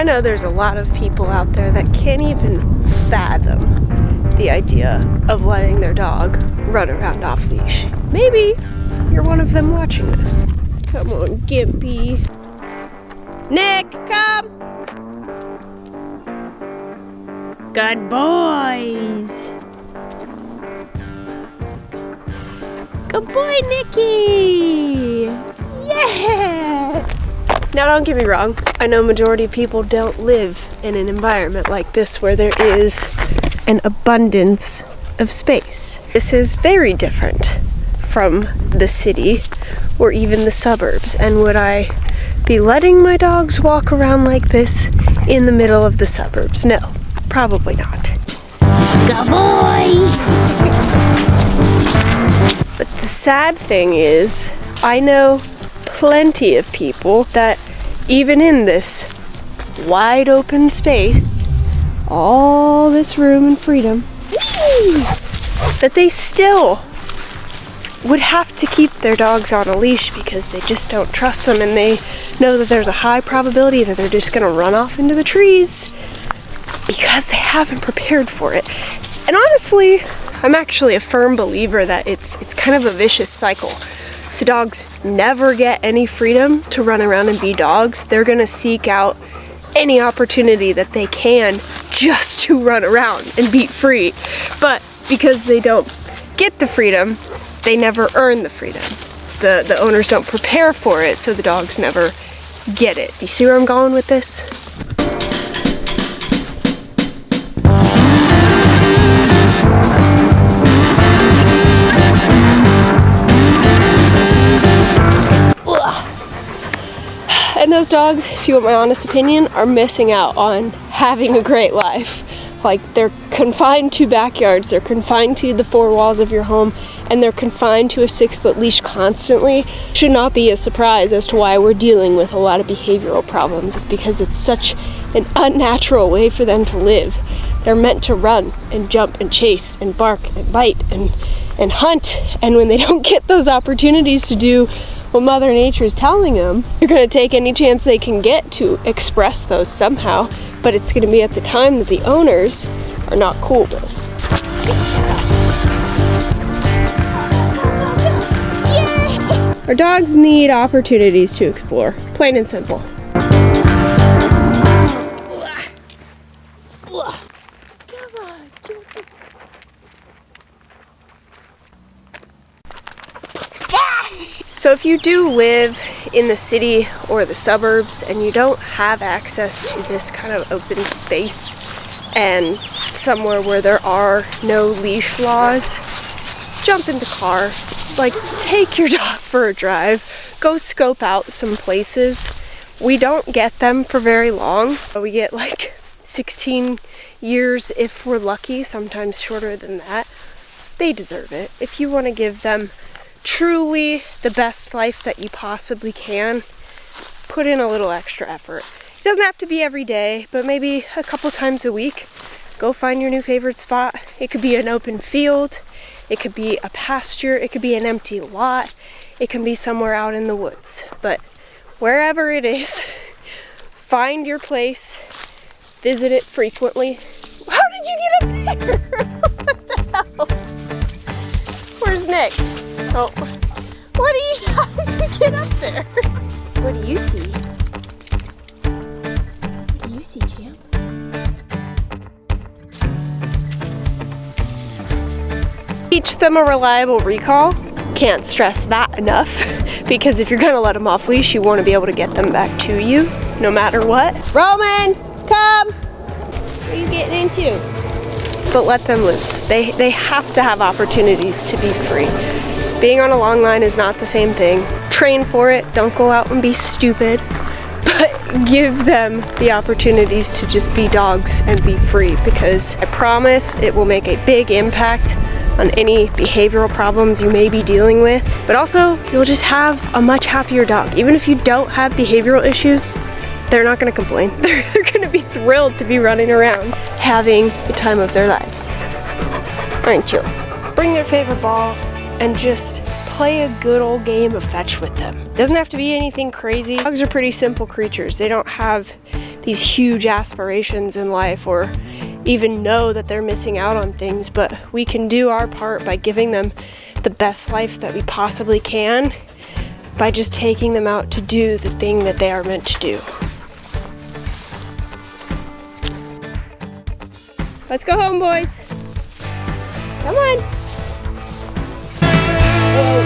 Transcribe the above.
know there's a lot of people out there that can't even fathom the idea of letting their dog run around off leash. Maybe you're one of them watching this. Come on, Gimpy. Nick, come! Good boys! Good boy, Nicky! Yeah! Now don't get me wrong, I know majority of people don't live in an environment like this where there is an abundance of space. This is very different from the city or even the suburbs. And would I be letting my dogs walk around like this in the middle of the suburbs? No, probably not. Good boy! But the sad thing is, I know plenty of people that even in this wide open space, all this room and freedom, that they still would have to keep their dogs on a leash because they just don't trust them, and they know that there's a high probability that they're just gonna run off into the trees because they haven't prepared for it. And honestly, I'm actually a firm believer that it's kind of a vicious cycle. If the dogs never get any freedom to run around and be dogs, they're gonna seek out any opportunity that they can just to run around and be free. But because they don't get the freedom, they never earn the freedom. The owners don't prepare for it, so the dogs never get it. You see where I'm going with this? And those dogs, if you want my honest opinion, are missing out on having a great life. Like, they're confined to backyards, they're confined to the four walls of your home, and they're confined to a 6-foot leash constantly. Should not be a surprise as to why we're dealing with a lot of behavioral problems. It's because it's such an unnatural way for them to live. They're meant to run and jump and chase and bark and bite and hunt, and when they don't get those opportunities to do what Mother Nature is telling them, they're going to take any chance they can get to express those somehow, but it's going to be at the time that the owners are not cool with. Our dogs need opportunities to explore, plain and simple. So if you do live in the city or the suburbs and you don't have access to this kind of open space and somewhere where there are no leash laws, jump in the car, like take your dog for a drive, go scope out some places. We don't get them for very long. We get like 16 years if we're lucky, sometimes shorter than that. They deserve it. If you want to give them truly the best life that you possibly can, put in a little extra effort. It doesn't have to be every day, but maybe a couple times a week. Go find your new favorite spot. It could be an open field, it could be a pasture, it could be an empty lot, it can be somewhere out in the woods. But wherever it is, find your place, visit it frequently. How did you get up there? What the hell? Where's Nick? Oh, how did you get up there? What do you see? What do you see, champ? Teach them a reliable recall. Can't stress that enough, because if you're gonna let them off leash, you want to be able to get them back to you, no matter what. Roman, come! What are you getting into? But let them loose. They have to have opportunities to be free. Being on a long line is not the same thing. Train for it, don't go out and be stupid, but give them the opportunities to just be dogs and be free, because I promise it will make a big impact on any behavioral problems you may be dealing with, but also you'll just have a much happier dog. Even if you don't have behavioral issues, they're not gonna complain. They're gonna be thrilled to be running around, having the time of their lives. Aren't you? Bring their favorite ball and just play a good old game of fetch with them. It doesn't have to be anything crazy. Dogs are pretty simple creatures. They these huge aspirations in life or even know that they're missing out on things, but we can do our part by giving them the best life that we possibly can by just taking them out to do the thing that they are meant to do. Let's go home, boys. Come on. Whoa.